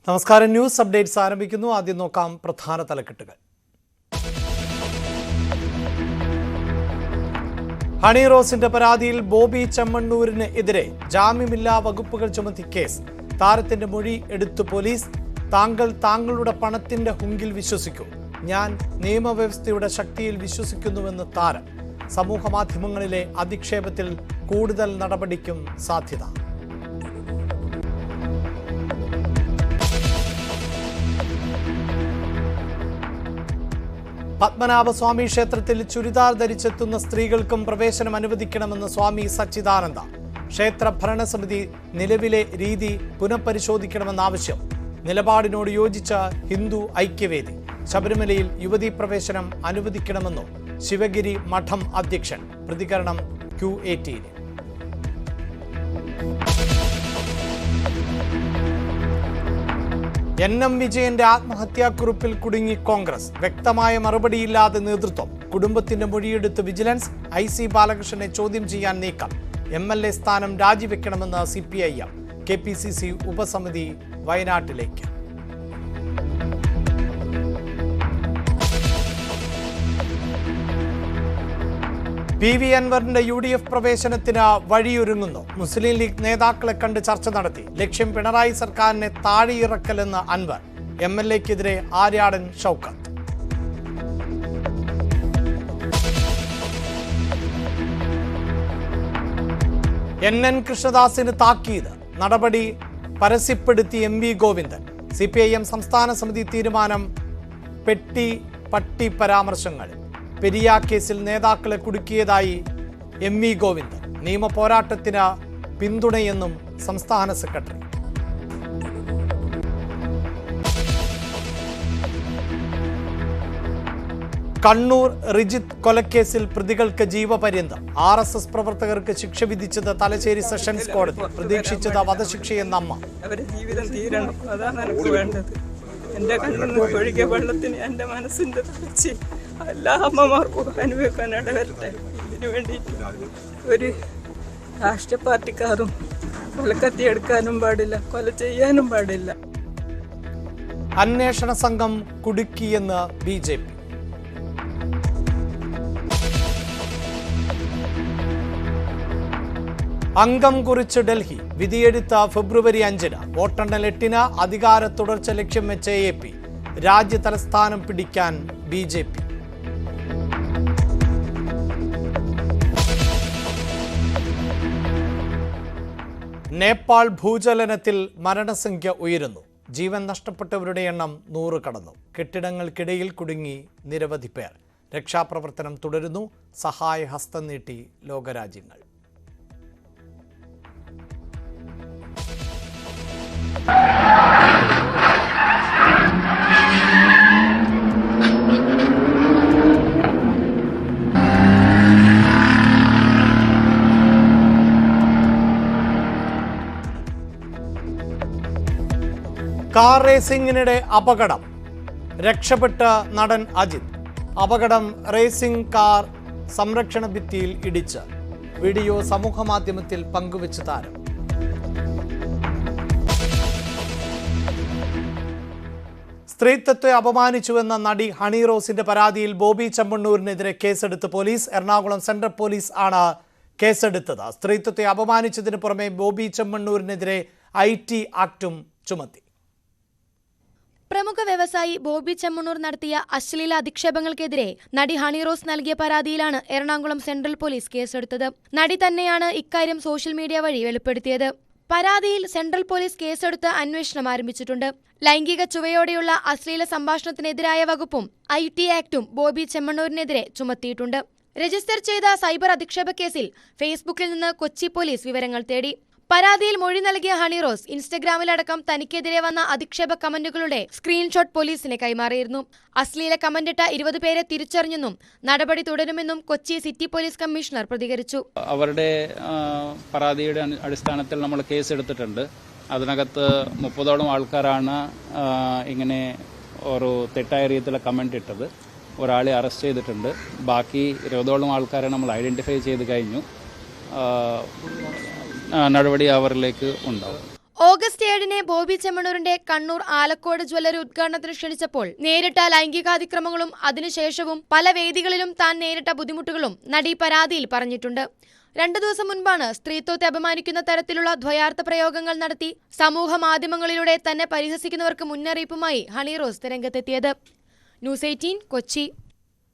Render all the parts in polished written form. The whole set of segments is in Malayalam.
നമസ്കാരം. ന്യൂസ് അപ്ഡേറ്റ്സ് ആരംഭിക്കുന്നു. ആദ്യം നോക്കാം പ്രധാന തലക്കെട്ടുകൾ. ഹണി റോസിന്റെ പരാതിയിൽ ബോബി ചെമ്മണ്ണൂരിന് എതിരെ ജാമ്യമില്ലാ വകുപ്പുകൾ ചുമത്തി കേസ്. താരത്തിന്റെ മൊഴി എടുത്തു പോലീസ്. താങ്കളുടെ പണത്തിന്റെ ഹുങ്കിൽ വിശ്വസിക്കൂ, ഞാൻ നിയമവ്യവസ്ഥയുടെ ശക്തിയിൽ വിശ്വസിക്കുന്നുവെന്ന് താരം. സമൂഹ മാധ്യമങ്ങളിലെ അധിക്ഷേപത്തിൽ കൂടുതൽ നടപടിക്കും സാധ്യത. പത്മനാഭസ്വാമി ക്ഷേത്രത്തിൽ ചുരിദാർ ധരിച്ചെത്തുന്ന സ്ത്രീകൾക്കും പ്രവേശനം അനുവദിക്കണമെന്ന് സ്വാമി സച്ചിദാനന്ദ. ക്ഷേത്ര ഭരണസമിതി നിലവിലെ രീതി പുനഃപരിശോധിക്കണമെന്ന ആവശ്യം. നിലപാടിനോട് യോജിച്ച ഹിന്ദു ഐക്യവേദി. ശബരിമലയിൽ യുവതീ പ്രവേശനം അനുവദിക്കണമെന്നോ ശിവഗിരി മഠം അധ്യക്ഷൻ. പ്രതികരണം Q18. NM വിജയന്റെ ആത്മഹത്യാക്കുറിപ്പിൽ കുടുങ്ങി കോൺഗ്രസ്. വ്യക്തമായ മറുപടിയില്ലാതെ നേതൃത്വം. കുടുംബത്തിന്റെ മൊഴിയെടുത്ത് വിജിലൻസ്. IC ബാലകൃഷ്ണനെ ചോദ്യം ചെയ്യാൻ നീക്കം. MLA സ്ഥാനം രാജിവെക്കണമെന്ന് CPIM. KPCC ഉപസമിതി വയനാട്ടിലേക്ക്. PV അൻവറിന്റെ UDF പ്രവേശനത്തിന് വഴിയൊരുങ്ങുന്നു. മുസ്ലിം ലീഗ് നേതാക്കളെ കണ്ട് ചർച്ച നടത്തി. ലക്ഷ്യം പിണറായി സർക്കാരിനെ താഴെയിറക്കലെന്ന് അൻവർ. MLAക്കെതിരെ ആര്യാടൻ ഷൗക്കത്ത്. NN കൃഷ്ണദാസിന് താക്കീത്. നടപടി പരസ്യപ്പെടുത്തി MV ഗോവിന്ദൻ. CPIM സംസ്ഥാന സമിതി തീരുമാനം. പട്ടി പരാമർശങ്ങൾ. പെരിയ കേസിൽ നേതാക്കളെ കുടുക്കിയതായി MV ഗോവിന്ദൻ. നിയമ പോരാട്ടത്തിന് പിന്തുണയെന്നും സംസ്ഥാന സെക്രട്ടറി. കണ്ണൂർ റിജിത്ത് കൊലക്കേസിൽ പ്രതികൾക്ക് ജീവപര്യന്തം. RSS പ്രവർത്തകർക്ക് ശിക്ഷ വിധിച്ചത് തലശ്ശേരി സെഷൻസ് കോടതി. പ്രതീക്ഷിച്ചത് വധശിക്ഷയെന്ന അമ്മ. അവരുടെ ജീവിതം തീരണം, അതാണ് എനിക്ക് വേണ്ടത്. എൻ്റെ കണ്ണിൽ നിന്ന് ഒഴുകിയ വെള്ളത്തിന് എൻ്റെ മനസ്സിൻ്റെ തളർച്ച എല്ലാ അമ്മമാർക്കും അനുഭവിക്കാൻ ഇടവരട്ടെ. ഇതിനു വേണ്ടിയിട്ട് ഒരു രാഷ്ട്രീയ പാർട്ടിക്കാരും കൊലക്കത്തിയെടുക്കാനും പാടില്ല, കൊല ചെയ്യാനും പാടില്ല. അന്വേഷണ സംഘം കുടുക്കിയെന്ന് BJP. അംഗം കുറിച്ച് ഡൽഹി. വിധിയെടുത്ത ഫെബ്രുവരി 5. വോട്ടെണ്ണൽ 8. അധികാര തുടർച്ച ലക്ഷ്യം വെച്ച AP. രാജ്യ തലസ്ഥാനം പിടിക്കാൻ BJP. നേപ്പാൾ ഭൂചലനത്തിൽ മരണസംഖ്യ ഉയരുന്നു. ജീവൻ നഷ്ടപ്പെട്ടവരുടെ എണ്ണം 100 കടന്നു. കെട്ടിടങ്ങൾക്കിടയിൽ കുടുങ്ങി നിരവധി പേർ. രക്ഷാപ്രവർത്തനം തുടരുന്നു. സഹായ ഹസ്തം നീട്ടി ലോകരാജ്യങ്ങൾ. കാർ റേസിംഗിനിടെ അപകടം. രക്ഷപ്പെട്ട നടൻ അജിത്. അപകടം. റേസിംഗ് കാർ സംരക്ഷണ ഭിത്തിയിൽ ഇടിച്ച്. വീഡിയോ സമൂഹമാധ്യമത്തിൽ പങ്കുവെച്ച താരം. സ്ത്രീത്വത്തെ അപമാനിച്ചുവെന്ന നടി ഹണി റോസിന്റെ പരാതിയിൽ ബോബി ചെമ്മണ്ണൂരിനെതിരെ കേസെടുത്ത് പോലീസ്. എറണാകുളം സെൻട്രൽ പോലീസ് ആണ് കേസെടുത്തത്. സ്ത്രീത്വത്തെ അപമാനിച്ചതിന് പുറമെ ബോബി ചെമ്മണ്ണൂരിനെതിരെ IT ആക്ടും ചുമത്തി. പ്രമുഖ വ്യവസായി ബോബി ചെമ്മണ്ണൂർ നടത്തിയ അശ്ലീല അധിക്ഷേപങ്ങൾക്കെതിരെ നടി ഹണി റോസ് നൽകിയ പരാതിയിലാണ് എറണാകുളം സെൻട്രൽ പോലീസ് കേസെടുത്തത്. നടി തന്നെയാണ് ഇക്കാര്യം സോഷ്യൽ മീഡിയ വഴി വെളിപ്പെടുത്തിയത്. പരാതിയിൽ സെൻട്രൽ പോലീസ് കേസെടുത്ത് അന്വേഷണം ആരംഭിച്ചിട്ടുണ്ട്. ലൈംഗിക ചുവയോടെയുള്ള അശ്ലീല സംഭാഷണത്തിനെതിരായ വകുപ്പും IT ആക്ടും ബോബി ചെമ്മണ്ണൂരിനെതിരെ ചുമത്തിയിട്ടുണ്ട്. രജിസ്റ്റർ ചെയ്ത സൈബർ അധിക്ഷേപ കേസിൽ ഫേസ്ബുക്കിൽ നിന്ന് കൊച്ചി പോലീസ് വിവരങ്ങൾ തേടി. പരാതിയിൽ മൊഴി നൽകിയ ഹണി റോസ് ഇൻസ്റ്റഗ്രാമിലടക്കം തനിക്കെതിരെ വന്ന അധിക്ഷേപ കമന്റുകളുടെ സ്ക്രീൻഷോട്ട് പോലീസിന് കൈമാറിയിരുന്നു. അശ്ലീല കമന്റിട്ട 20 പേരെ തിരിച്ചറിഞ്ഞെന്നും നടപടി തുടരുമെന്നും കൊച്ചി സിറ്റി പോലീസ് കമ്മീഷണർ പ്രതികരിച്ചു. അവരുടെ പരാതിയുടെ അടിസ്ഥാനത്തിൽ നമ്മൾ കേസെടുത്തിട്ടുണ്ട്. അതിനകത്ത് 30ഓളം ആൾക്കാരാണ് ഇങ്ങനെ ഒരു തെറ്റായ രീതിയിലുള്ള കമന്റ് ഇട്ടത്. ഒരാളെ അറസ്റ്റ് ചെയ്തിട്ടുണ്ട്. ബാക്കി 20ഓളം ആൾക്കാരെ നമ്മൾ ഐഡന്റിഫൈ ചെയ്ത് കഴിഞ്ഞു. നടപടി അവരിലേക്ക് ഉണ്ടാവും. ഓഗസ്റ്റ് 7 തന്നെ ബോബി ചെമ്മണ്ണൂരിന്റെ കണ്ണൂർ ആലക്കോട് ജ്വല്ലറി ഉദ്ഘാടനത്തിന് ക്ഷണിച്ചപ്പോൾ നേരിട്ട ലൈംഗികാതിക്രമങ്ങളും അതിനുശേഷവും പല വേദികളിലും താൻ നേരിട്ട ബുദ്ധിമുട്ടുകളും നടി പരാതിയിൽ പറഞ്ഞിട്ടുണ്ട്. 2 ദിവസം മുൻപാണ് സ്ത്രീത്വത്തെ അപമാനിക്കുന്ന തരത്തിലുള്ള ദ്വയാർത്ഥ പ്രയോഗങ്ങൾ നടത്തി സമൂഹ മാധ്യമങ്ങളിലൂടെ തന്നെ പരിഹസിക്കുന്നവർക്ക് മുന്നറിയിപ്പുമായി ഹണി റോസ് രംഗത്തെത്തിയത്. ന്യൂസ് 18 കൊച്ചി.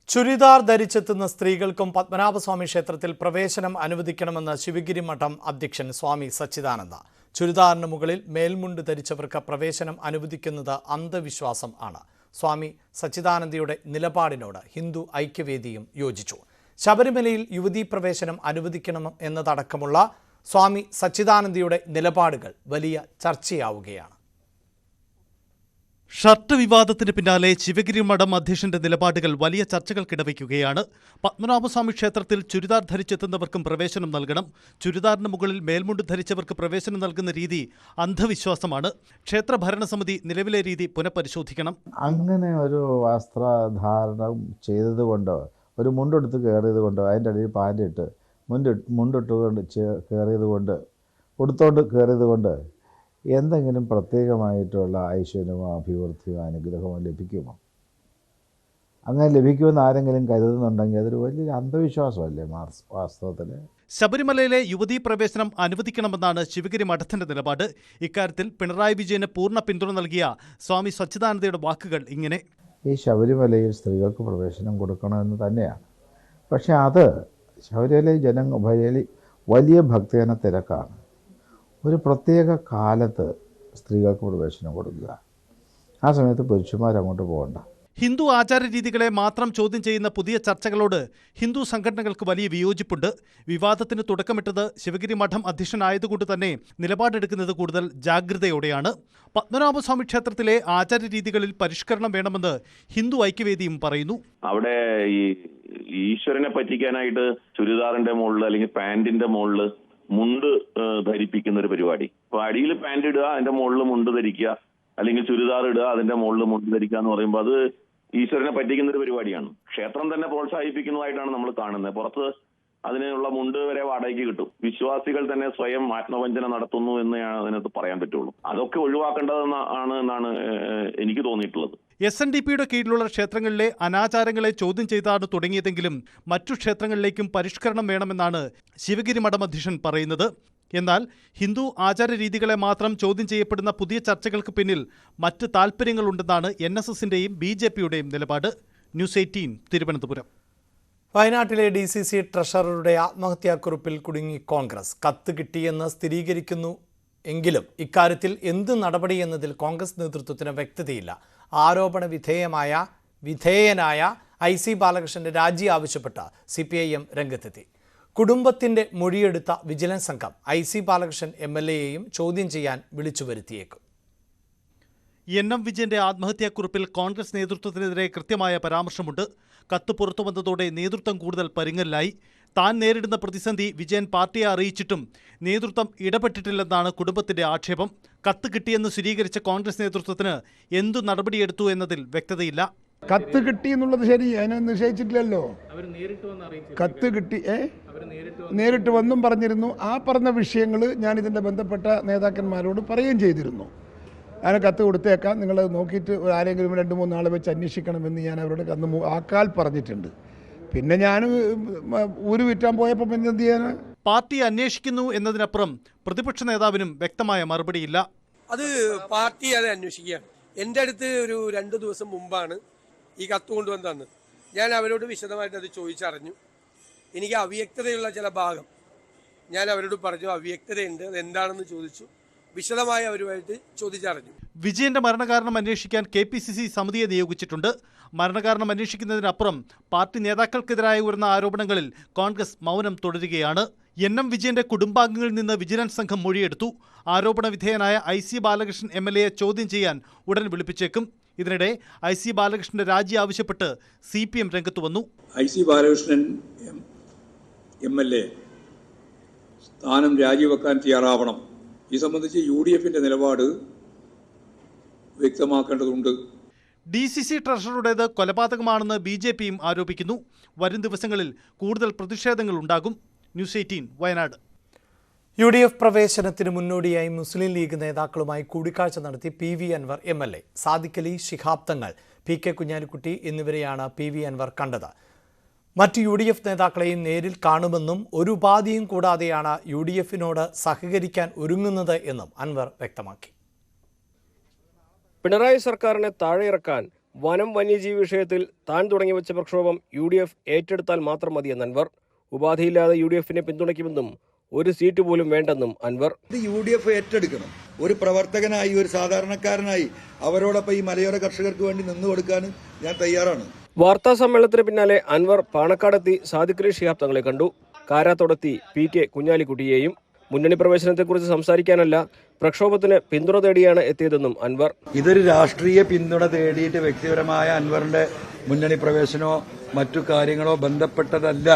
ചുരിദാർ ധരിച്ചെത്തുന്ന സ്ത്രീകൾക്കും പത്മനാഭസ്വാമി ക്ഷേത്രത്തിൽ പ്രവേശനം അനുവദിക്കണമെന്ന് ശിവഗിരി മഠം അധ്യക്ഷൻ സ്വാമി സച്ചിദാനന്ദ. ചുരിദാറിന് മുകളിൽ മേൽമുണ്ട് ധരിച്ചവർക്ക് പ്രവേശനം അനുവദിക്കുന്നത് അന്ധവിശ്വാസം ആണ്. സ്വാമി സച്ചിദാനന്ദയുടെ നിലപാടിനോട് ഹിന്ദു ഐക്യവേദിയും യോജിച്ചു. ശബരിമലയിൽ യുവതീ പ്രവേശനം അനുവദിക്കണം എന്നതടക്കമുള്ള സ്വാമി സച്ചിദാനന്ദയുടെ നിലപാടുകൾ വലിയ ചർച്ചയാവുകയാണ്. ഷർട്ട് വിവാദത്തിന് പിന്നാലെ ശിവഗിരി മഠം അധ്യക്ഷന്റെ നിലപാടുകൾ വലിയ ചർച്ചകൾക്കിടവയ്ക്കുകയാണ്. പത്മനാഭസ്വാമി ക്ഷേത്രത്തിൽ ചുരിദാർ ധരിച്ചെത്തുന്നവർക്കും പ്രവേശനം നൽകണം. ചുരിദാറിന് മുകളിൽ മേൽമുണ്ട് ധരിച്ചവർക്ക് പ്രവേശനം നൽകുന്ന രീതി അന്ധവിശ്വാസമാണ്. ക്ഷേത്ര ഭരണസമിതി നിലവിലെ രീതി പുനഃപരിശോധിക്കണം. അങ്ങനെ ഒരു വസ്ത്രധാരണം ചെയ്തതുകൊണ്ടോ ഒരു മുണ്ടെടുത്ത് കയറിയത് കൊണ്ടോ അതിൻ്റെ ഇടയിൽ പാൻറ്റിട്ട് മുണ്ടിട്ടുകൊണ്ട് കയറിയത് കൊണ്ട് ഉടുത്തോണ്ട് കയറിയത് കൊണ്ട് എന്തെങ്കിലും പ്രത്യേകമായിട്ടുള്ള ഐശ്വര്യമോ അഭിവൃദ്ധിയോ അനുഗ്രഹമോ ലഭിക്കുമോ? അങ്ങനെ ലഭിക്കുമെന്ന് ആരെങ്കിലും കരുതുന്നുണ്ടെങ്കിൽ അതൊരു വലിയൊരു അന്ധവിശ്വാസമല്ലേ വാസ്തവത്തിൽ. ശബരിമലയിലെ യുവതീ പ്രവേശനം അനുവദിക്കണമെന്നാണ് ശിവഗിരി മഠത്തിന്റെ നിലപാട്. ഇക്കാര്യത്തിൽ പിണറായി വിജയന് പൂർണ്ണ പിന്തുണ നൽകിയ സ്വാമി സച്ചിദാനന്ദയുടെ വാക്കുകൾ ഇങ്ങനെ: ഈ ശബരിമലയിൽ സ്ത്രീകൾക്ക് പ്രവേശനം കൊടുക്കണമെന്ന് തന്നെയാണ്. പക്ഷേ അത് ശബരിമലയിൽ വലിയ ഭക്തജന തിരക്കാണ്. ഒരു പ്രത്യേക കാലത്ത് സ്ത്രീകൾക്ക് പ്രവേശനം കൊടുക്കുക. ആ സമയത്ത് പുരുഷന്മാരങ്ങോട്ട് പോകണ്ട. ഹിന്ദു ആചാരരീതികളെ മാത്രം ചോദ്യം ചെയ്യുന്ന പുതിയ ചർച്ചകളോട് ഹിന്ദു സംഘടനകൾക്ക് വലിയ വിയോജിപ്പുണ്ട്. വിവാദത്തിന് തുടക്കമിട്ടത് ശിവഗിരി മഠം അധ്യക്ഷനായതുകൊണ്ട് തന്നെ നിലപാടെടുക്കുന്നത് കൂടുതൽ ജാഗ്രതയോടെയാണ്. പത്മനാഭസ്വാമി ക്ഷേത്രത്തിലെ ആചാരരീതികളിൽ പരിഷ്കരണം വേണമെന്ന് ഹിന്ദു ഐക്യവേദിയും പറയുന്നു. അവിടെ ഈ ഈശ്വരനെ പറ്റിക്കാനായിട്ട് ചുരിദാറിന്റെ മുകളിൽ അല്ലെങ്കിൽ പാന്റിന്റെ മുകളിൽ മുണ്ട് ധരിപ്പിക്കുന്ന ഒരു പരിപാടി. അപ്പൊ അടിയിൽ പാന്റ് ഇടുക, അതിന്റെ മുകളിൽ മുണ്ട് ധരിക്കുക, അല്ലെങ്കിൽ ചുരിദാർ ഇടുക, അതിന്റെ മുകളിൽ മുണ്ട് ധരിക്കുക എന്ന് പറയുമ്പോൾ അത് ഈശ്വരനെ പറ്റിക്കുന്ന ഒരു പരിപാടിയാണ്. ക്ഷേത്രം തന്നെ പ്രോത്സാഹിപ്പിക്കുന്നതായിട്ടാണ് നമ്മൾ കാണുന്നത്. പുറത്ത് അതിനുള്ള മുണ്ട് വരെ വാടകയ്ക്ക് കിട്ടും. വിശ്വാസികൾ തന്നെ സ്വയം ആത്മവഞ്ചന നടത്തുന്നു എന്ന് അതിനകത്ത് പറയാൻ പറ്റുള്ളൂ. അതൊക്കെ ഒഴിവാക്കേണ്ടതെന്നാണ് എനിക്ക് തോന്നിയിട്ടുള്ളത്. SNDPയുടെ കീഴിലുള്ള ക്ഷേത്രങ്ങളിലെ അനാചാരങ്ങളെ ചോദ്യം ചെയ്താണ് തുടങ്ങിയതെങ്കിലും മറ്റു ക്ഷേത്രങ്ങളിലേക്കും പരിഷ്കരണം വേണമെന്നാണ് ശിവഗിരി മഠം അധ്യക്ഷൻ പറയുന്നത്. എന്നാൽ ഹിന്ദു ആചാരരീതികളെ മാത്രം ചോദ്യം ചെയ്യപ്പെടുന്ന പുതിയ ചർച്ചകൾക്ക് പിന്നിൽ മറ്റ് താൽപ്പര്യങ്ങളുണ്ടെന്നാണ് NSSന്റെയും BJPയുടെയും നിലപാട്. ന്യൂസ് 18 തിരുവനന്തപുരം. വയനാട്ടിലെ DCC ട്രഷററുടെ ആത്മഹത്യാക്കുറിപ്പിൽ കുടുങ്ങി കോൺഗ്രസ്. കത്ത് കിട്ടിയെന്ന് സ്ഥിരീകരിക്കുന്നു എങ്കിലും ഇക്കാര്യത്തിൽ എന്ത് നടപടി എന്നതിൽ കോൺഗ്രസ് നേതൃത്വത്തിന് വ്യക്തതയില്ല. ആരോപണ വിധേയനായ IC ബാലകൃഷ്ണന്റെ രാജി ആവശ്യപ്പെട്ട് CPIM രംഗത്തെത്തി. കുടുംബത്തിന്റെ മൊഴിയെടുത്ത വിജിലൻസ് സംഘം IC ബാലകൃഷ്ണൻ MLAയെയും ചോദ്യം ചെയ്യാൻ വിളിച്ചു വരുത്തിയേക്കും. NM വിജയന്റെ ആത്മഹത്യാക്കുറിപ്പിൽ കോൺഗ്രസ് നേതൃത്വത്തിനെതിരെ കൃത്യമായ പരാമർശമുണ്ട്. കത്ത് പുറത്തുവന്നതോടെ നേതൃത്വം കൂടുതൽ പരുങ്ങലിലായി. താൻ നേരിടുന്ന പ്രതിസന്ധി വിജയൻ പാർട്ടിയെ അറിയിച്ചിട്ടും നേതൃത്വം ഇടപെട്ടിട്ടില്ലെന്നാണ് കുടുംബത്തിന്റെ ആക്ഷേപം. കത്ത് കിട്ടിയെന്ന് സ്ഥിരീകരിച്ച കോൺഗ്രസ് നേതൃത്വത്തിന് എന്തു നടപടിയെടുത്തു എന്നതിൽ വ്യക്തതയില്ല. കത്ത് കിട്ടി എന്നുള്ളത് ശരി, അതിനെ നിശ്ചയിച്ചിട്ടില്ലല്ലോ. കത്ത് കിട്ടി നേരിട്ട് വന്നും പറഞ്ഞിരുന്നു. ആ പറഞ്ഞ വിഷയങ്ങൾ ഞാൻ ഇതിൻ്റെ ബന്ധപ്പെട്ട നേതാക്കന്മാരോട് പറയുകയും ചെയ്തിരുന്നു. ഞാൻ കത്ത് കൊടുത്തേക്കാം, നിങ്ങൾ നോക്കിയിട്ട് ആരെങ്കിലും 2-3 ആളെ വെച്ച് അന്വേഷിക്കണമെന്ന് ഞാൻ അവരോട് അന്ന് ആക്കാൽ പറഞ്ഞിട്ടുണ്ട്. പിന്നെ ഞാൻ ഊര് വിറ്റാൻ പോയപ്പോൾ പിന്നെ എന്ത് ചെയ്യാൻ? പാർട്ടി അന്വേഷിക്കുന്നു എന്നതിനപ്പുറം പ്രതിപക്ഷ നേതാവിനും വ്യക്തമായ മറുപടിയില്ല. അത് പാർട്ടി അത് അന്വേഷിക്കുകയാണ്. എൻ്റെ അടുത്ത് ഒരു 2 ദിവസം മുമ്പാണ് ഈ കത്ത് കൊണ്ടുവന്നതെന്ന് ഞാൻ അവരോട് വിശദമായിട്ട് അത് ചോദിച്ചറിഞ്ഞു. എനിക്ക് അവ്യക്തതയുള്ള ചില ഭാഗം ഞാൻ അവരോട് പറഞ്ഞു. അവ്യക്തതയുണ്ട്, അത് എന്താണെന്ന് ചോദിച്ചു. വിശദമായി അവരുമായിട്ട് ചോദിച്ചറിഞ്ഞു. വിജയന്റെ മരണകാരണം അന്വേഷിക്കാൻ KPCC സമിതിയെ നിയോഗിച്ചിട്ടുണ്ട്. മരണകാരണം അന്വേഷിക്കുന്നതിനപ്പുറം പാർട്ടി നേതാക്കൾക്കെതിരായി ഉയർന്ന ആരോപണങ്ങളിൽ കോൺഗ്രസ് മൗനം തുടരുകയാണ്. NM വിജയന്റെ കുടുംബാംഗങ്ങളിൽ നിന്ന് വിജിലൻസ് സംഘം മൊഴിയെടുത്തു. ആരോപണ വിധേയനായ IC ബാലകൃഷ്ണൻ MLAയെ ചോദ്യം ചെയ്യാൻ ഉടൻ വിളിപ്പിച്ചേക്കും. ഇതിനിടെ IC ബാലകൃഷ്ണന്റെ രാജി ആവശ്യപ്പെട്ട് CPM രംഗത്ത് വന്നു. IC ബാലകൃഷ്ണൻ MLA സ്ഥാനം രാജിവെക്കാൻ തയ്യാറാവണം. ഈ സംബന്ധിച്ച് UDFന്റെ നിലപാട് വ്യക്തമാക്കേണ്ടതുണ്ട്. DCC ട്രഷററുടേത് കൊലപാതകമാണെന്ന് BJPയും ആരോപിക്കുന്നു. വരും ദിവസങ്ങളിൽ കൂടുതൽ പ്രതിഷേധങ്ങൾ ഉണ്ടാകും. ന്യൂസ് 18 വയനാട്. UDF പ്രവേശനത്തിന് മുന്നോടിയായി മുസ്ലിം ലീഗ് നേതാക്കളുമായി കൂടിക്കാഴ്ച നടത്തി PV Anwar MLA, Sadiq Ali Shihab Thangal, PK Kunhalikutty എന്നിവരെയാണ് PV അൻവർ കണ്ടത്. മറ്റ് UDF നേതാക്കളെയും നേരിൽ കാണുമെന്നും ഒരു ഉപാധിയും കൂടാതെയാണ് UDFനോട് സഹകരിക്കാൻ ഒരുങ്ങുന്നത് എന്നും അൻവർ വ്യക്തമാക്കി. പിണറായി സർക്കാരിനെ താഴെയിറക്കാൻ വനം വന്യജീവി വിഷയത്തിൽ താൻ തുടങ്ങിവെച്ച പ്രക്ഷോഭം UDF ഏറ്റെടുത്താൽ മാത്രം മതിയെന്ന് അൻവർ. ഉപാധിയില്ലാതെ UDFനെ പിന്തുണയ്ക്കുമെന്നും ഒരു സീറ്റ് പോലും വേണ്ടെന്നും അൻവർ. UDF ഏറ്റെടുക്കണം. ഒരു പ്രവർത്തകനായി, ഒരു സാധാരണക്കാരനായി അവരോടൊപ്പം ഈ മലയോര കർഷകർക്ക് വേണ്ടി നിന്നു കൊടുക്കാൻ ഞാൻ തയ്യാറാണ്. വാർത്താ സമ്മേളനത്തിന് പിന്നാലെ അൻവർ പാണക്കാടെത്തി സാദിഖ് അലി ശിഹാബ് തങ്ങളെ കണ്ടു. കാരാത്തോടെത്തി PK കുഞ്ഞാലിക്കുട്ടിയെയും. മുന്നണി പ്രവേശനത്തെക്കുറിച്ച് സംസാരിക്കാനല്ല, പ്രക്ഷോഭത്തിന് പിന്തുണ തേടിയാണ് എത്തിയതെന്നും അൻവർ. ഇതൊരു രാഷ്ട്രീയ പിന്തുണ തേടിയിട്ട് വ്യക്തിപരമായ അൻവറിന്റെ മുന്നണി പ്രവേശനമോ മറ്റു കാര്യങ്ങളോ ബന്ധപ്പെട്ടതല്ല.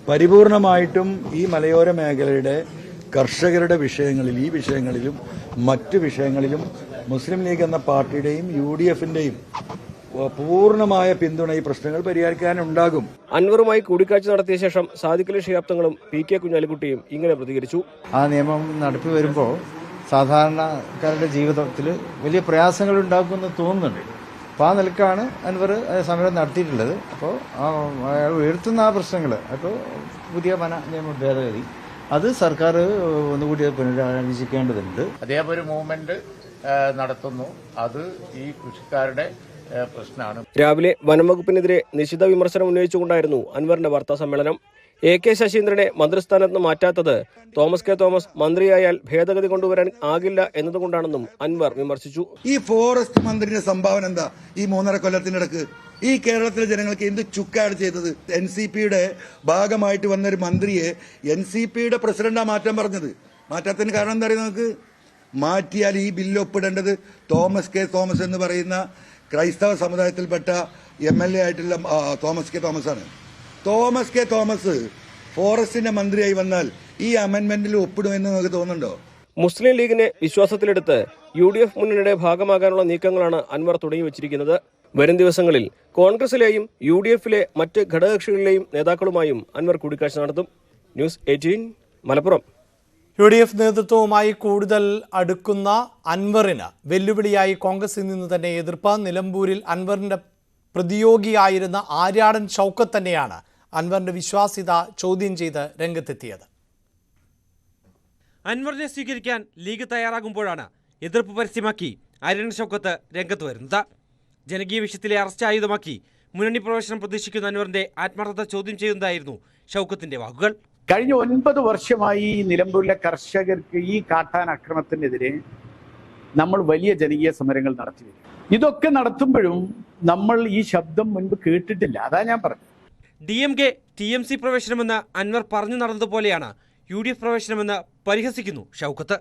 പരിപൂർണമായിട്ടും ഈ മലയോര മേഖലയുടെ കർഷകരുടെ വിഷയങ്ങളിൽ, ഈ വിഷയങ്ങളിലും മറ്റു വിഷയങ്ങളിലും മുസ്ലിം ലീഗ് എന്ന പാർട്ടിയുടെയും UDFന്റെയും പൂർണ്ണമായ പിന്തുണ ഈ പ്രശ്നങ്ങൾ പരിഹരിക്കാനുണ്ടാകും. അൻവറുമായി കൂടിക്കാഴ്ച നടത്തിയ ശേഷം സാദിഖ് അലി ശിഹാബ് തങ്ങളും PK കുഞ്ഞാലിക്കുട്ടിയും ഇങ്ങനെ പ്രതികരിച്ചു. ആ നിയമം നടപ്പി വരുമ്പോൾ സാധാരണക്കാരുടെ ജീവിതത്തിൽ വലിയ പ്രയാസങ്ങൾ ഉണ്ടാക്കുമെന്ന് തോന്നുന്നുണ്ട്. അപ്പോൾ ആ നിലക്കാണ് അൻവർ സമരം നടത്തിയിട്ടുള്ളത്. അപ്പോൾ അയാൾ ഉയർത്തുന്ന ആ പ്രശ്നങ്ങൾ, അപ്പോൾ പുതിയ വന നിയമ ഭേദഗതി, അത് സർക്കാർ ഒന്നുകൂടി പുനരാലോചിക്കേണ്ടതുണ്ട്. അദ്ദേഹം ഒരു മൂവ്മെന്റ് നടത്തുന്നു, അത് ഈ കൃഷിക്കാരുടെ പ്രശ്നമാണ്. രാവിലെ വനംവകുപ്പിനെതിരെ നിശിത വിമർശനം ഉന്നയിച്ചുകൊണ്ടായിരുന്നു അൻവറിന്റെ വാർത്താ സമ്മേളനം. AK ശശീന്ദ്രനെ മന്ത്രിസ്ഥാനത്ത് മാറ്റാത്തത് തോമസ് K തോമസ് മന്ത്രിയായാൽ ഭേദഗതി കൊണ്ടുവരാൻ ആകില്ല എന്നതുകൊണ്ടാണെന്നും അൻവർ വിമർശിച്ചു. ഈ ഫോറസ്റ്റ് മന്ത്രിയുടെ സംഭാവന എന്താ? ഈ 3.5 കൊല്ലത്തിനിടക്ക് ഈ കേരളത്തിലെ ജനങ്ങൾക്ക് എന്ത് ചുക്കാണ് ചെയ്തത്? NCPയുടെ ഭാഗമായിട്ട് വന്നൊരു മന്ത്രിയെ NCPയുടെ പ്രസിഡന്റാ മാറ്റാൻ പറഞ്ഞത്. മാറ്റാത്തതിന് കാരണം എന്താ പറയുക? നമുക്ക് മാറ്റിയാൽ ഈ ബില്ല് ഒപ്പിടേണ്ടത് തോമസ് K തോമസ് എന്ന് പറയുന്ന ക്രൈസ്തവ സമുദായത്തിൽപ്പെട്ട MLA ആയിട്ടുള്ള തോമസ് K തോമസ് ആണ്. തോമസ് K തോമസ് ഫോറസ്റ്റിന്റെ മന്ത്രിയായി വന്നാൽ ഈ അമെന്റ്മെന്റിൽ ഒപ്പിടുമെന്ന് നിങ്ങൾക്ക് തോന്നുന്നുണ്ടോ? മുസ്ലിം ലീഗിനെ വിശ്വാസത്തിലെടുത്ത് UDF മുന്നണിയുടെ ഭാഗമാകാനുള്ള നീക്കങ്ങളാണ് അൻവർ തുടങ്ങിവച്ചിരിക്കുന്നത്. വരും ദിവസങ്ങളിൽ കോൺഗ്രസിലെയും UDFലെ മറ്റ് ഘടകകക്ഷികളിലെയും നേതാക്കളുമായും അൻവർ കൂടിക്കാഴ്ച നടത്തും. ന്യൂസ് 18 മലപ്പുറം. UDF നേതൃത്വവുമായി കൂടുതൽ അടുക്കുന്ന അൻവറിന് വെല്ലുവിളിയായി കോൺഗ്രസിൽ നിന്ന് തന്നെ എതിർപ്പ്. നിലമ്പൂരിൽ അൻവറിന്റെ പ്രതിയോഗിയായിരുന്ന ആര്യാടൻ ഷൗക്കത്ത് തന്നെയാണ് അൻവറിന്റെ വിശ്വാസ്യത ചോദ്യം ചെയ്ത് രംഗത്തെത്തിയത്. അൻവറിനെ സ്വീകരിക്കാൻ ലീഗ് തയ്യാറാകുമ്പോഴാണ് എതിർപ്പ് പരസ്യമാക്കി ആര്യാടൻ ഷൗക്കത്ത് രംഗത്ത് വരുന്നത്. ജനകീയ വിഷയത്തിലെ അറസ്റ്റ് ആയുധമാക്കി മുന്നണി പ്രവേശനം പ്രതീക്ഷിക്കുന്ന അൻവറിന്റെ ആത്മാർത്ഥത ചോദ്യം ചെയ്യുന്നതായിരുന്നു ഷൗക്കത്തിന്റെ വാക്കുകൾ. കഴിഞ്ഞ 9 വർഷമായി നിലമ്പൂരിലെ കർഷകർക്ക് ഈ കാട്ടാൻ അക്രമത്തിനെതിരെ നമ്മൾ വലിയ ജനകീയ സമരങ്ങൾ നടത്തി. ഇതൊക്കെ നടത്തുമ്പോഴും നമ്മൾ ഈ ശബ്ദം മുൻപ് കേട്ടിട്ടില്ല. അതാ ഞാൻ പറഞ്ഞത്. DMK TMC പ്രവേശനമെന്ന് അൻവർ പറഞ്ഞു നടന്നതുപോലെയാണ് UDF പ്രവേശനമെന്ന് പരിഹസിക്കുന്നു ഷൗക്കത്ത്.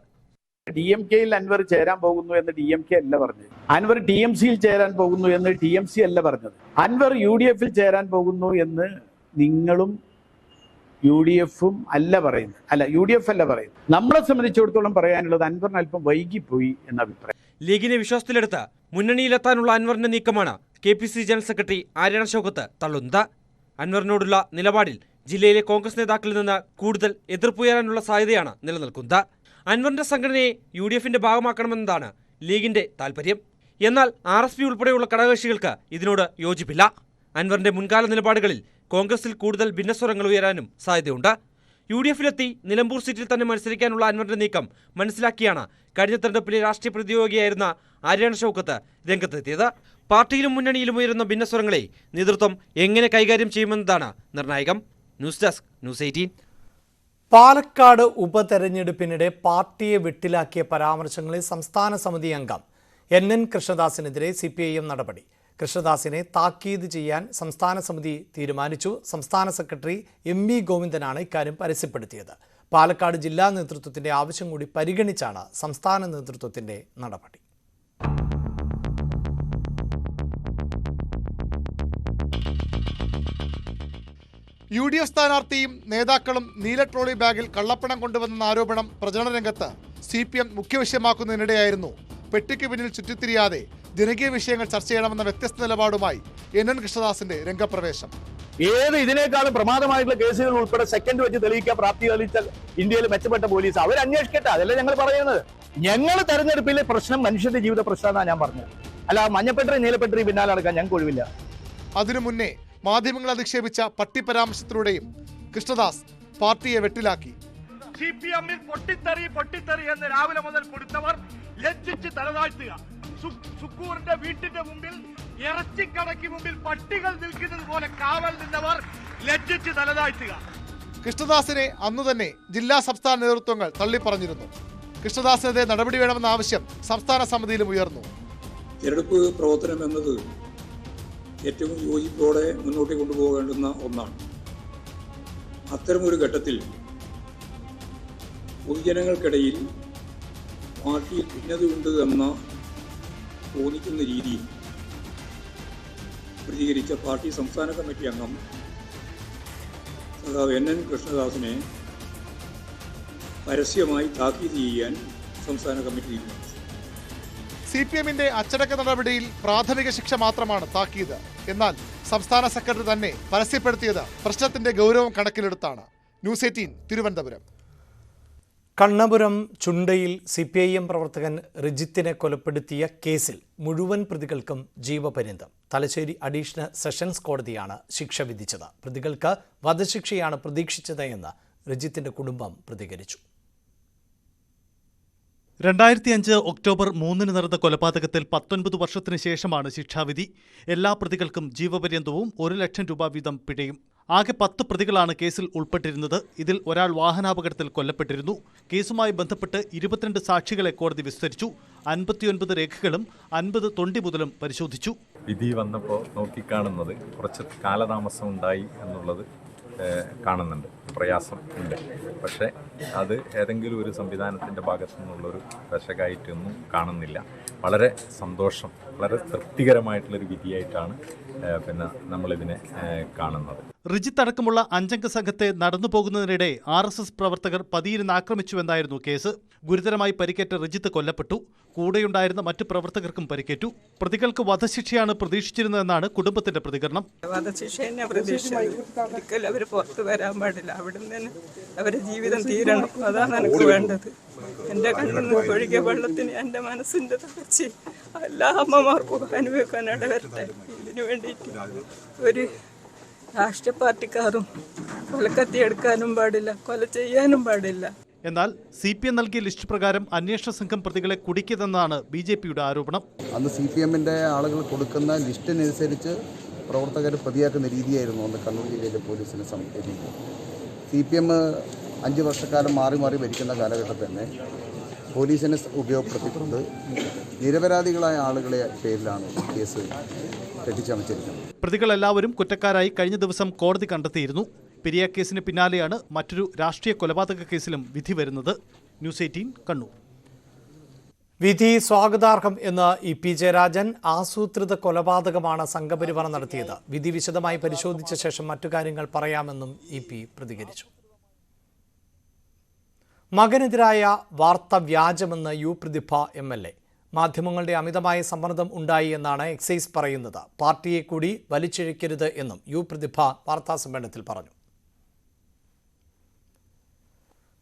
DMKയിൽ അൻവർ ചേരാൻ പോകുന്നു എന്ന് DMK അല്ല പറഞ്ഞത്. അൻവർ TMCയിൽ ചേരാൻ പോകുന്നു എന്ന് TMC അല്ല പറഞ്ഞത്. അൻവർ UDFൽ ചേരാൻ പോകുന്നു എന്ന് നിങ്ങളും UDFും അല്ല പറയുന്നത്. അല്ല, UDF അല്ല പറയുന്നത്. നമ്മളെ സംബന്ധിച്ചിടത്തോളം പറയാനുള്ളത് അൻവറിന് അല്പം വൈകിപ്പോയി എന്ന അഭിപ്രായം. ലീഗിനെ വിശ്വാസത്തിലെടുത്ത് മുന്നണിയിലെത്താനുള്ള അൻവറിന്റെ നീക്കമാണ് KPCC general secretary Aryadan Shoukath തള്ളുന്നത്. അൻവറിനോടുള്ള നിലപാടിൽ ജില്ലയിലെ കോൺഗ്രസ് നേതാക്കളിൽ നിന്ന് കൂടുതൽ എതിർപ്പുയരാനുള്ള സാധ്യതയാണ് നിലനിൽക്കുന്നത്. അൻവറിന്റെ സംഘടനയെ UDFന്റെ ഭാഗമാക്കണമെന്നതാണ് ലീഗിന്റെ താൽപര്യം. എന്നാൽ RSP ഉൾപ്പെടെയുള്ള ഘടകകക്ഷികൾക്ക് ഇതിനോട് യോജിപ്പില്ല. അൻവറിന്റെ മുൻകാല നിലപാടുകളിൽ കോൺഗ്രസിൽ കൂടുതൽ ഭിന്നസ്വരങ്ങൾ ഉയരാനും സാധ്യതയുണ്ട്. UDFലെത്തി നിലമ്പൂർ സീറ്റിൽ തന്നെ മത്സരിക്കാനുള്ള അൻവറിന്റെ നീക്കം മനസ്സിലാക്കിയാണ് കഴിഞ്ഞ തെരഞ്ഞെടുപ്പിലെ രാഷ്ട്രീയ പ്രതിയോഗിയായിരുന്ന ആര്യാടൻ ഷൗക്കത്ത് രംഗത്തെത്തിയത്. പാർട്ടിയിലും മുന്നണിയിലും ഉയരുന്ന ഭിന്നസ്വരങ്ങളെ നേതൃത്വം എങ്ങനെ കൈകാര്യം ചെയ്യുമെന്നതാണ് നിർണായകം. News desk news 18. പാലക്കാട് ഉപതെരഞ്ഞെടുപ്പിനിടെ പാർട്ടിയെ വെട്ടിലാക്കിയ പരാമർശങ്ങളിൽ സംസ്ഥാന സമിതി അംഗം NN കൃഷ്ണദാസിനെതിരെ CPIM നടപടി. കൃഷ്ണദാസിനെ താക്കീത് ചെയ്യാൻ സംസ്ഥാന സമിതി തീരുമാനിച്ചു. സംസ്ഥാന സെക്രട്ടറി MV ഗോവിന്ദനാണ് ഇക്കാര്യം പരസ്യപ്പെടുത്തിയത്. പാലക്കാട് ജില്ലാ നേതൃത്വത്തിന്റെ ആവശ്യം കൂടി പരിഗണിച്ചാണ് സംസ്ഥാന നേതൃത്വത്തിന്റെ നടപടി. UDF സ്ഥാനാർത്ഥിയും നേതാക്കളും നീല ട്രോളി ബാഗിൽ കള്ളപ്പണം കൊണ്ടുവന്ന ആരോപണം പ്രചരണ രംഗത്ത് CPM മുഖ്യ വിഷയമാക്കുന്നതിനിടെയായിരുന്നു പെട്ടിക്ക് പിന്നിൽ ചുറ്റിത്തിരിയാതെ ജനകീയ വിഷയങ്ങൾ ചർച്ച ചെയ്യണമെന്ന വ്യത്യസ്ത നിലപാടുമായി NN കൃഷ്ണദാസിന്റെ രംഗപ്രവേശം. ഇതിനേക്കാളും പ്രമാദമായിട്ടുള്ള കേസുകൾ ഉൾപ്പെടെ സെക്കൻഡ് വെച്ച് തെളിയിക്കാൻ പ്രാപ്തി തെളിയിച്ച ഇന്ത്യയിൽ മെച്ചപ്പെട്ട പോലീസ് അവർ അന്വേഷിക്കട്ടെ. അതല്ലേ ഞങ്ങൾ പറയുന്നത്. ഞങ്ങൾ തെരഞ്ഞെടുപ്പിലെ പ്രശ്നം മനുഷ്യന്റെ ജീവിത പ്രശ്നമാണ് ഞാൻ പറഞ്ഞത്. അല്ല മഞ്ഞപ്പെട്ടറി നീലപ്പെട്ടറി പിന്നാലെ നടക്കാൻ ഞങ്ങൾക്ക് ഒഴിവില്ല. അതിനു മുന്നേ മാധ്യമങ്ങൾ അധിക്ഷേപിച്ച പട്ടി പരാമർശത്തിലൂടെയും കൃഷ്ണദാസ് പാർട്ടിയെ വെട്ടിലാക്കി. CPM-ൽ പൊട്ടിത്തെറി എന്ന് രാവിലെ മുതൽ കൊടുത്തവർ ലജ്ജിച്ച് തലതാഴ്ത്തുക. സുക്കൂറിന്റെ വീട്ടിന്റെ മുമ്പിൽ ഇറച്ചിക്കടയ്ക്ക് മുമ്പിൽ പട്ടികൾ നിൽക്കുന്നത് പോലെ കാവൽ നിന്നവർ ലജ്ജിച്ച് തലതാഴ്ത്തുക. കൃഷ്ണദാസിനെ അന്നു തന്നെ ജില്ലാ സംസ്ഥാന നേതൃത്വങ്ങൾ തള്ളിപ്പറഞ്ഞിരുന്നു. കൃഷ്ണദാസിനെതിരെ നടപടി വേണമെന്ന ആവശ്യം സംസ്ഥാന സമിതിയിലും ഉയർന്നു. തെരഞ്ഞെടുപ്പ് പ്രവർത്തനം എന്നത് ഏറ്റവും യോജിപ്പോടെ മുന്നോട്ട് കൊണ്ടുപോകേണ്ടുന്ന ഒന്നാണ്. അത്തരമൊരു ഘട്ടത്തിൽ പൊതുജനങ്ങൾക്കിടയിൽ പാർട്ടിയിൽ ഭിന്നതയുണ്ട് എന്ന തോന്നിക്കുന്ന രീതിയിൽ പ്രതികരിച്ച പാർട്ടി സംസ്ഥാന കമ്മിറ്റി അംഗം സഖാവ് NN കൃഷ്ണദാസിനെ പരസ്യമായി താക്കീത് ചെയ്യാൻ സംസ്ഥാന കമ്മിറ്റി തീരുമാനിച്ചു. CPM-ന്റെ അച്ചടക്ക നടപടിയിൽ പ്രാഥമിക ശിക്ഷ മാത്രമാണ് താക്കീത്. എന്നാൽ സംസ്ഥാന സെക്രട്ടറി തന്നെ പരസ്യപ്പെടുത്തിയത് പ്രശ്നത്തിന്റെ ഗൗരവം കണക്കിലെടുത്താണ്. ന്യൂസ് 18 തിരുവനന്തപുരം. കണ്ണപുരം ചുണ്ടയിൽ CPIM പ്രവർത്തകൻ റിജിത്തിനെ കൊലപ്പെടുത്തിയ കേസിൽ മുഴുവൻ പ്രതികൾക്കും ജീവപര്യന്തം. തലശ്ശേരി അഡീഷണൽ സെഷൻസ് കോടതിയാണ് ശിക്ഷ വിധിച്ചത്. പ്രതികൾക്ക് വധശിക്ഷയാണ് പ്രതീക്ഷിച്ചത് എന്ന് റിജിത്തിന്റെ കുടുംബം പ്രതികരിച്ചു. 2005 ഒക്ടോബർ 3 നടന്ന കൊലപാതകത്തിൽ 19 വർഷത്തിന് ശേഷമാണ് ശിക്ഷാവിധി. എല്ലാ പ്രതികൾക്കും ജീവപര്യന്തവും 1 ലക്ഷം രൂപ വീതം പിഴയും. ആകെ 10 പ്രതികളാണ് കേസിൽ ഉൾപ്പെട്ടിരുന്നത്. ഇതിൽ ഒരാൾ വാഹനാപകടത്തിൽ കൊല്ലപ്പെട്ടിരുന്നു. കേസുമായി ബന്ധപ്പെട്ട് 22 സാക്ഷികളെ കോടതി വിസ്തരിച്ചു. 59 രേഖകളും 50 തൊണ്ടി മുതലും പരിശോധിച്ചു. വിധി വന്നപ്പോൾ നോക്കിക്കാണുന്നത് കുറച്ച് കാലതാമസം ഉണ്ടായി എന്നുള്ളത് കാണുന്നുണ്ട്, പ്രയാസം ഉണ്ട്. പക്ഷേ അത് ഏതെങ്കിലും ഒരു സംവിധാനത്തിൻ്റെ ഭാഗത്തു നിന്നുള്ളൊരു വശകായിട്ടൊന്നും കാണുന്നില്ല. വളരെ സന്തോഷം, വളരെ തൃപ്തികരമായിട്ടുള്ളൊരു വിധിയായിട്ടാണ് നമ്മളിതിനെ കാണുന്നത്. റിജിത്ത് അടക്കമുള്ള 5 അംഗ സംഘത്തെ നടന്നു പോകുന്നതിനിടെ RSS പ്രവർത്തകർ പതിയിരുന്ന് ആക്രമിച്ചുവെന്നായിരുന്നു കേസ്. ഗുരുതരമായി പരിക്കേറ്റ റിജിത്ത് കൊല്ലപ്പെട്ടു. കൂടെയുണ്ടായിരുന്ന മറ്റു പ്രവർത്തകർക്കും പരിക്കേറ്റു. പ്രതികൾക്ക് വധശിക്ഷയാണ് പ്രതീക്ഷിച്ചിരുന്നതെന്നാണ് കുടുംബത്തിന്റെ പ്രതികരണം. വധശിക്ഷ തന്നെ പ്രതീക്ഷിച്ചത്. അവർ പുറത്ത് വരാൻ പാടില്ല. അവിടെ നിന്ന് അവരുടെ ജീവിതം തീരണം. അതാണ് എനിക്ക് വേണ്ടത്. എൻ്റെ കണ്ണിൽ നിന്ന് ഒഴുകിയ വെള്ളത്തിന് എൻ്റെ മനസ്സിൻ്റെ തകർച്ച എല്ലാ അമ്മമാർക്കും അനുഭവിക്കാൻ ഇടവരട്ടെ. ഇതിനു വേണ്ടിയിട്ട് ഒരു രാഷ്ട്രീയ പാർട്ടിക്കാരും കൊലക്കത്തി എടുക്കാനും പാടില്ല, കൊല ചെയ്യാനും പാടില്ല. എന്നാൽ CPM നൽകിയ ലിസ്റ്റ് പ്രകാരം അന്വേഷണ സംഘം പ്രതികളെ കുടിക്കിയതെന്നാണ് BJPയുടെ ആരോപണം. അന്ന് CPM-ന്റെ ആളുകൾ കൊടുക്കുന്ന ലിസ്റ്റിനനുസരിച്ച് പ്രവർത്തകർ പ്രതിയാക്കുന്ന രീതിയായിരുന്നു അന്ന് കണ്ണൂർ ജില്ലയിലെ പോലീസിനെ സംബന്ധിക്കുന്നത്. CPM 5 വർഷക്കാലം മാറി മാറി ഭരിക്കുന്ന കാലഘട്ടത്തിൽ തന്നെ പോലീസിനെ ഉപയോഗപ്പെടുത്തിക്കൊണ്ട് നിരപരാധികളായ ആളുകളെ പേരിലാണ് കേസ് കെട്ടിച്ചമച്ചിരിക്കുന്നത്. പ്രതികളെല്ലാവരും കുറ്റക്കാരായി കഴിഞ്ഞ ദിവസം കോടതി കണ്ടെത്തിയിരുന്നു. പെരിയ കേസിന് പിന്നാലെയാണ് മറ്റൊരു രാഷ്ട്രീയ കൊലപാതക കേസിലും വിധി വരുന്നത്. ന്യൂസ് 18 കണ്ണൂർ. വിധി സ്വാഗതാർഹം എന്ന് EP ജയരാജൻ. ആസൂത്രിത കൊലപാതകമാണ് സംഘപരിവാർ നടത്തിയത്. വിധി വിശദമായി പരിശോധിച്ച ശേഷം മറ്റു കാര്യങ്ങൾ പറയാമെന്നും EP പ്രതികരിച്ചു. മകനെതിരായ വാർത്ത വ്യാജമെന്ന് U പ്രതിഭ MLA. മാധ്യമങ്ങളുടെ അമിതമായ സമ്മർദ്ദം ഉണ്ടായി എന്നാണ് എക്സൈസ് പറയുന്നത്. പാർട്ടിയെ കൂടി വലിച്ചിഴക്കരുത് എന്നും U പ്രതിഭ വാർത്താസമ്മേളനത്തിൽ പറഞ്ഞു.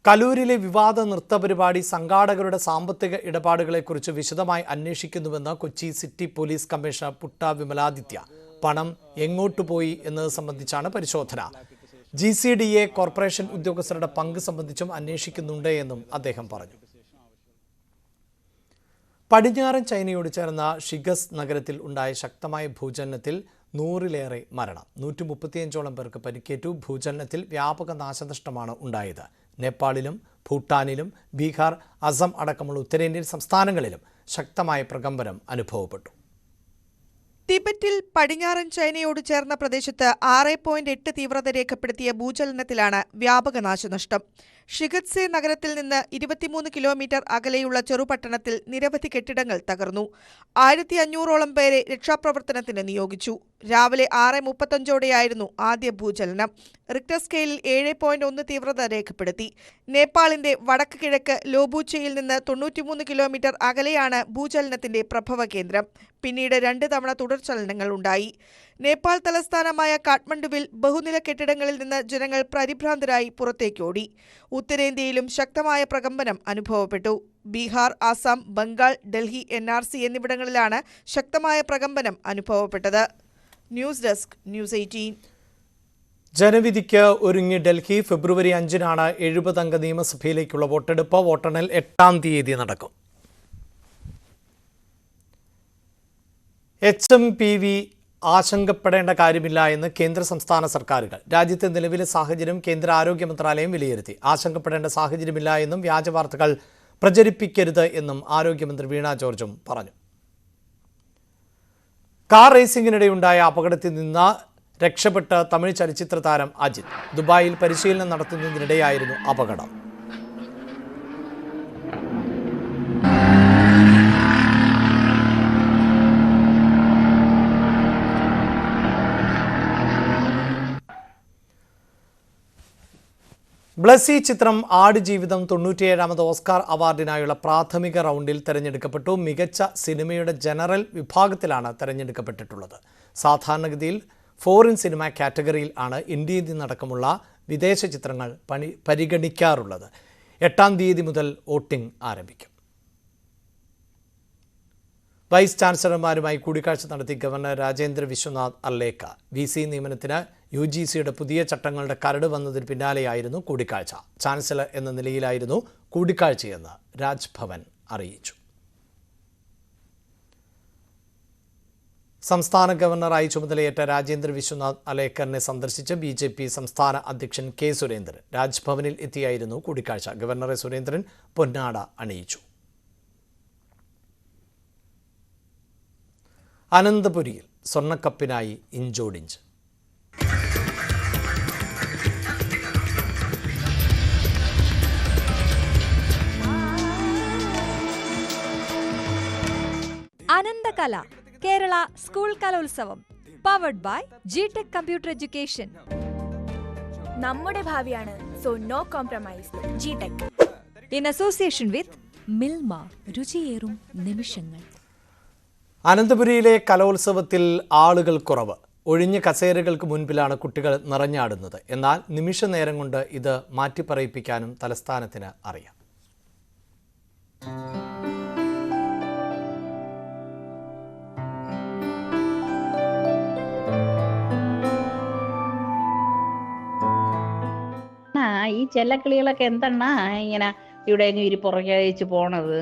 കലൂരിലെ വിവാദ നൃത്തപരിപാടി സംഘാടകരുടെ സാമ്പത്തിക ഇടപാടുകളെക്കുറിച്ച് വിശദമായി അന്വേഷിക്കുന്നുവെന്ന് Kochi city police commissioner Putta Vimaladitya. പണം എങ്ങോട്ടു പോയി എന്നത് സംബന്ധിച്ചാണ് പരിശോധന. GCDA കോർപ്പറേഷൻ ഉദ്യോഗസ്ഥരുടെ പങ്ക് സംബന്ധിച്ചും അന്വേഷിക്കുന്നുണ്ട് എന്നും അദ്ദേഹം പറഞ്ഞു. പടിഞ്ഞാറൻ ചൈനയോട് ചേർന്ന ഷിഗസ് നഗരത്തിൽ ഉണ്ടായ ശക്തമായ ഭൂചലനത്തിൽ 100-ലേറെ മരണം, 135ഓളം പേർക്ക് പരിക്കേറ്റു. ഭൂചലനത്തിൽ വ്യാപക നാശനഷ്ടമാണ് ഉണ്ടായത്. നേപ്പാളിലും ഭൂട്ടാനിലും ബീഹാർ, അസം അടക്കമുള്ള ഉത്തരേന്ത്യൻ സംസ്ഥാനങ്ങളിലും ശക്തമായ പ്രകമ്പനം അനുഭവപ്പെട്ടു. ടിബറ്റിൽ പടിഞ്ഞാറൻ ചൈനയോട് ചേർന്ന പ്രദേശത്ത് 6.8 തീവ്രത രേഖപ്പെടുത്തിയ ഭൂചലനത്തിലാണ് വ്യാപക നാശനഷ്ടം. ഷിഗത്സെ നഗരത്തിൽ നിന്ന് 23 കിലോമീറ്റർ അകലെയുള്ള ചെറുപട്ടണത്തിൽ നിരവധി കെട്ടിടങ്ങൾ തകർന്നു. 1500ഓളം പേരെ രക്ഷാപ്രവർത്തനത്തിന് നിയോഗിച്ചു. രാവിലെ 6:35ഓടെയായിരുന്നു ആദ്യ ഭൂചലനം. റിക്ടർ സ്കെയിലിൽ 7.1 തീവ്രത രേഖപ്പെടുത്തി. നേപ്പാളിന്റെ വടക്ക് കിഴക്ക് ലോബൂച്ചയിൽ നിന്ന് 93 കിലോമീറ്റർ അകലെയാണ് ഭൂചലനത്തിന്റെ പ്രഭവ കേന്ദ്രം. പിന്നീട് 2 തവണ തുടർചലനങ്ങൾ ഉണ്ടായി. നേപ്പാൾ തലസ്ഥാനമായ കാഠ്മണ്ഡുവിൽ ബഹുനില കെട്ടിടങ്ങളിൽ നിന്ന് ജനങ്ങൾ പരിഭ്രാന്തരായി പുറത്തേക്കോടി. ഉത്തരേന്ത്യയിലും ശക്തമായ പ്രകമ്പനം അനുഭവപ്പെട്ടു. ബീഹാർ, ആസാം, ബംഗാൾ, ഡൽഹി, NRC എന്നിവിടങ്ങളിലാണ് ശക്തമായ പ്രകമ്പനം അനുഭവപ്പെട്ടത്. News desk, news 18. ജനവിധിക്ക് ഒരുങ്ങി ഡൽഹി. ഫെബ്രുവരി 5-നാണ് 70 അംഗ നിയമസഭയിലേക്കുള്ള വോട്ടെടുപ്പ്. വോട്ടെണ്ണൽ 8-ാം തീയതി നടക്കും. HMPV ആശങ്കപ്പെടേണ്ട കാര്യമില്ല എന്ന് കേന്ദ്ര സംസ്ഥാന സർക്കാരുകൾ. രാജ്യത്തെ നിലവിലെ സാഹചര്യം കേന്ദ്ര ആരോഗ്യ മന്ത്രാലയം വിലയിരുത്തി. ആശങ്കപ്പെടേണ്ട സാഹചര്യമില്ല എന്നും വ്യാജവാർത്തകൾ പ്രചരിപ്പിക്കരുത് എന്നും ആരോഗ്യമന്ത്രി വീണ ജോർജും പറഞ്ഞു. കാർ റേസിംഗിനിടെയുണ്ടായ അപകടത്തിൽ നിന്ന് രക്ഷപ്പെട്ട തമിഴ് ചലച്ചിത്ര താരം അജിത്. ദുബായിൽ പരിശീലനം നടത്തുന്നതിനിടെയായിരുന്നു അപകടം. ബ്ലസ്സി ചിത്രം ആടുജീവിതം 97ാമത് ഓസ്കാർ അവാർഡിനായുള്ള പ്രാഥമിക റൗണ്ടിൽ തെരഞ്ഞെടുക്കപ്പെട്ടു. മികച്ച സിനിമയുടെ ജനറൽ വിഭാഗത്തിലാണ് തെരഞ്ഞെടുക്കപ്പെട്ടിട്ടുള്ളത്. സാധാരണഗതിയിൽ ഫോറിൻ സിനിമ കാറ്റഗറിയിൽ ആണ് ഇന്ത്യയിൽ നിന്നടക്കമുള്ള വിദേശ ചിത്രങ്ങൾ പരിഗണിക്കാറുള്ളത്. 8-ാം തീയതി മുതൽ വോട്ടിംഗ് ആരംഭിക്കും. വൈസ് ചാൻസലർമാരുമായി കൂടിക്കാഴ്ച നടത്തി ഗവർണർ രാജേന്ദ്ര വിശ്വനാഥ് അർലേക്കർ. VC നിയമനത്തിന് UGCയുടെ പുതിയ ചട്ടങ്ങളുടെ കരട് വന്നതിന് പിന്നാലെയായിരുന്നു കൂടിക്കാഴ്ച. ചാൻസലർ എന്ന നിലയിലായിരുന്നു കൂടിക്കാഴ്ചയെന്ന് രാജ്ഭവൻ അറിയിച്ചു. സംസ്ഥാന ഗവർണറായി ചുമതലയേറ്റ രാജേന്ദ്ര വിശ്വനാഥ് അർലേക്കറിനെ സന്ദർശിച്ച് BJP സംസ്ഥാന അധ്യക്ഷൻ K. സുരേന്ദ്രൻ. രാജ്ഭവനിൽ എത്തിയായിരുന്നു കൂടിക്കാഴ്ച. ഗവർണറെ സുരേന്ദ്രൻ പൊന്നാട അണിയിച്ചു. അനന്തപുരിയിൽ സ്വർണ്ണക്കപ്പിനായി ഇഞ്ചോടിഞ്ച്. Ananthakala Kerala school Kalolsavam powered by GTech computer education. നമ്മുടെ ഭാവിയാണ്, so no compromise. GTech in association with Milma, രുചിയേറും നിമിഷങ്ങൾ. അനന്തപുരിയിലെ കലോത്സവത്തിൽ ആളുകൾ കുറവ്. ഒഴിഞ്ഞ കസേരകൾക്ക് മുൻപിലാണ് കുട്ടികൾ നിറഞ്ഞാടുന്നത്. എന്നാൽ നിമിഷ നേരം കൊണ്ട് ഇത് മാറ്റിപ്പറയിപ്പിക്കാനും തലസ്ഥാനത്തിന് അറിയാം. ഈ ചെല്ലക്കിളികളൊക്കെ എന്തെണ്ണ ഇങ്ങനെ ഇവിടെ പുറകെ അയച്ച് പോണത്?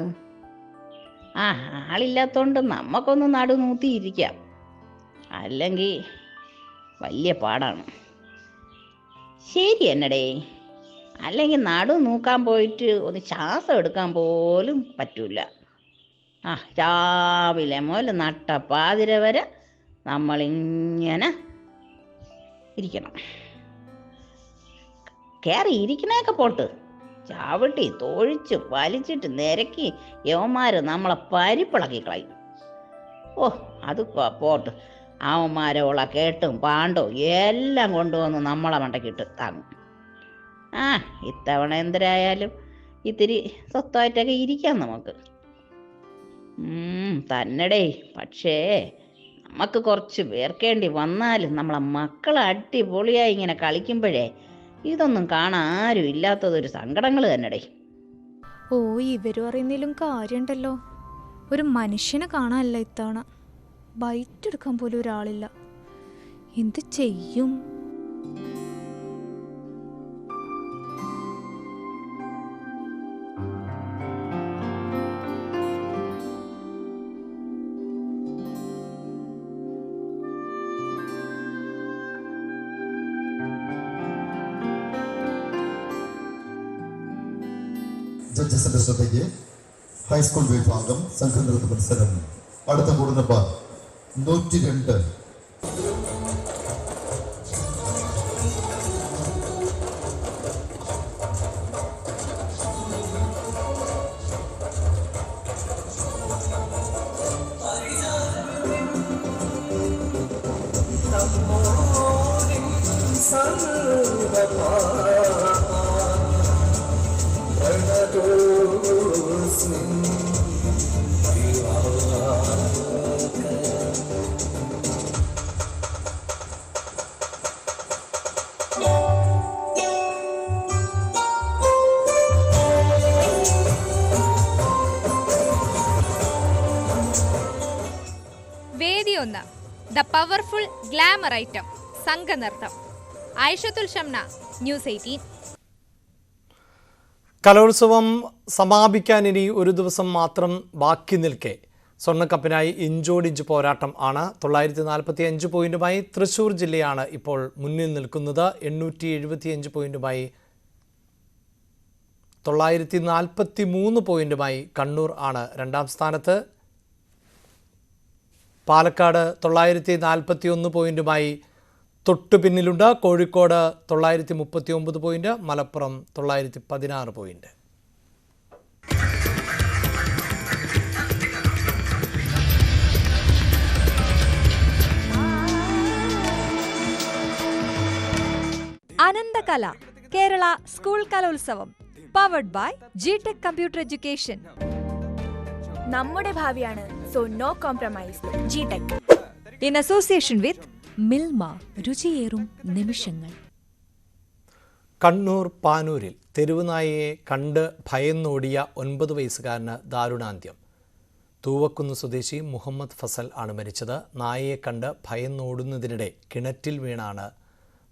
ആളില്ലാത്തോണ്ട് നമുക്കൊന്ന് നടു നൂത്തിയിരിക്കാം, അല്ലെങ്കിൽ വലിയ പാടാണ്. ശരി എന്നടേ, അല്ലെങ്കിൽ നടു നൂക്കാൻ പോയിട്ട് ഒന്ന് ശ്വാസം എടുക്കാൻ പോലും പറ്റൂല. രാവിലെ മുതൽ നട്ടപ്പാതിര വരെ നമ്മളിങ്ങനെ ഇരിക്കണം. കയറി ഇരിക്കണേക്കെ പോട്ട്, ചാവട്ടി തൊഴിച്ച് വലിച്ചിട്ട് നിരക്കി യവന്മാര് നമ്മളെ പരിപ്പിളക്കി കളയും. അത് പോട്ട്, അവന്മാരോള കേട്ടും പാണ്ടും എല്ലാം കൊണ്ടുവന്ന് നമ്മളെ മണ്ടക്കിട്ട് താങ്ങും. ഇത്തവണ എന്തരായാലും ഇത്തിരി സ്വസ്ഥമായിട്ടൊക്കെ ഇരിക്കാം നമുക്ക്. തന്നെടേ, പക്ഷേ നമുക്ക് കുറച്ച് വേർക്കേണ്ടി വന്നാലും നമ്മളെ മക്കളെ അടിപൊളിയായി ഇങ്ങനെ കളിക്കുമ്പോഴേ ഇതൊന്നും കാണാൻ ആരും ഇല്ലാത്തതൊരു സങ്കടങ്ങൾ തന്നെടേ. ഇവര് പറയുന്നതിലും കാര്യമുണ്ടല്ലോ. ഒരു മനുഷ്യനെ കാണാനല്ല ഇത്തവണ. ബൈറ്റ് എടുക്കാൻ പോലും ഒരാളില്ല. എന്ത് ചെയ്യും? ജഡ്ജസിന്റെ ശ്രദ്ധയ്ക്ക് ഹൈസ്കൂൾ വിഭാഗം സംഘനൃത്ത മത്സരം അടുത്ത കൂടുന്ന 102. വേദി 1 ദ പവർഫുൾ ഗ്ലാമർ ഐറ്റം സംഘനൃത്തം. ആയിഷത്തുൽ ഷംന, ന്യൂസ് 18. കലോത്സവം സമാപിക്കാൻ ഇനി ഒരു ദിവസം മാത്രം ബാക്കി നിൽക്കെ സ്വർണ്ണക്കപ്പിനായി ഇഞ്ചോടിഞ്ച് പോരാട്ടം ആണ്. 945 പോയിന്റുമായി തൃശൂർ ജില്ലയാണ് ഇപ്പോൾ മുന്നിൽ നിൽക്കുന്നത്. 875 പോയിന്റുമായി 943 പോയിന്റുമായി കണ്ണൂർ ആണ് രണ്ടാം സ്ഥാനത്ത്. പാലക്കാട് 941 പോയിന്റുമായി തൊട്ടു പിന്നിലുണ്ട്. Kozhikode 939 point, Malappuram 916 point. Ananthakala Kerala school Kalolsavam powered by ജിടെക് കമ്പ്യൂട്ടർ എഡ്യൂക്കേഷൻ. നമ്മുടെ ഭാവിയാണ്, സോ നോ കോംപ്രമൈസ്. ജിടെക് ഇൻ അസോസിയേഷൻ വിത്ത് മിൽമ, രുചിയേറും നിമിഷങ്ങൾ. കണ്ണൂർ പാനൂരിൽ തെരുവുനായയെ കണ്ട് ഭയന്നോടിയ 9 വയസ്സുകാരന് ദാരുണാന്ത്യം. തൂവക്കുന്ന് സ്വദേശി മുഹമ്മദ് ഫസൽ ആണ് മരിച്ചത്. നായയെ കണ്ട് ഭയന്നോടുന്നതിനിടെ കിണറ്റിൽ വീണാണ്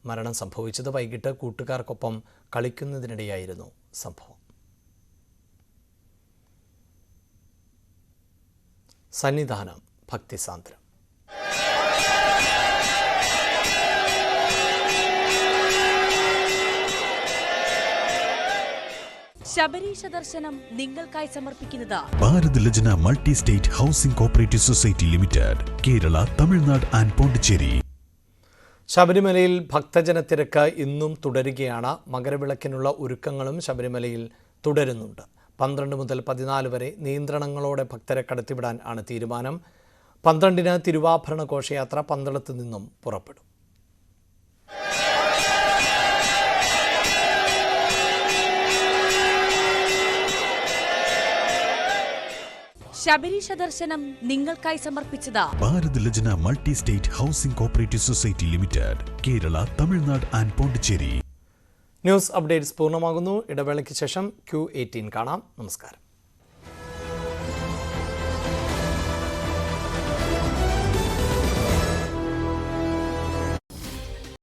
മരണം സംഭവിച്ചത്. വൈകിട്ട് കൂട്ടുകാർക്കൊപ്പം കളിക്കുന്നതിനിടെയായിരുന്നു സംഭവം. സന്നിധാനം ഭക്തിസാന്ദ്രം. ശബരീശ ദർശനം നിങ്ങൾക്കായി സമർപ്പിക്കുന്നത് Bharat Lajna multi state housing cooperative society limited, Kerala, Tamil Nadu and Pondicherry. ശബരിമലയിൽ ഭക്തജനത്തിരക്ക് ഇന്നും തുടരുകയാണ്. മകരവിളക്കിനുള്ള ഒരുക്കങ്ങളും ശബരിമലയിൽ തുടരുന്നുണ്ട്. 12 മുതൽ 14 വരെ നിയന്ത്രണങ്ങളോടെ ഭക്തരെ കടത്തിവിടാൻ ആണ് തീരുമാനം. 12-ന് തിരുവാഭരണ ഘോഷയാത്ര പന്തളത്ത് നിന്നും പുറപ്പെടും. ശബരീശ ദർശനം നിങ്ങൾക്കായി സമർപ്പിച്ചത് Bharat Lajna multi state housing cooperative society limited, Kerala, Tamil Nadu and Pondicherry. News updates പൂർണ്ണമാകുന്നു. ഇടവേളയ്ക്ക് ശേഷം Q18 കാണാം. നമസ്കാരം.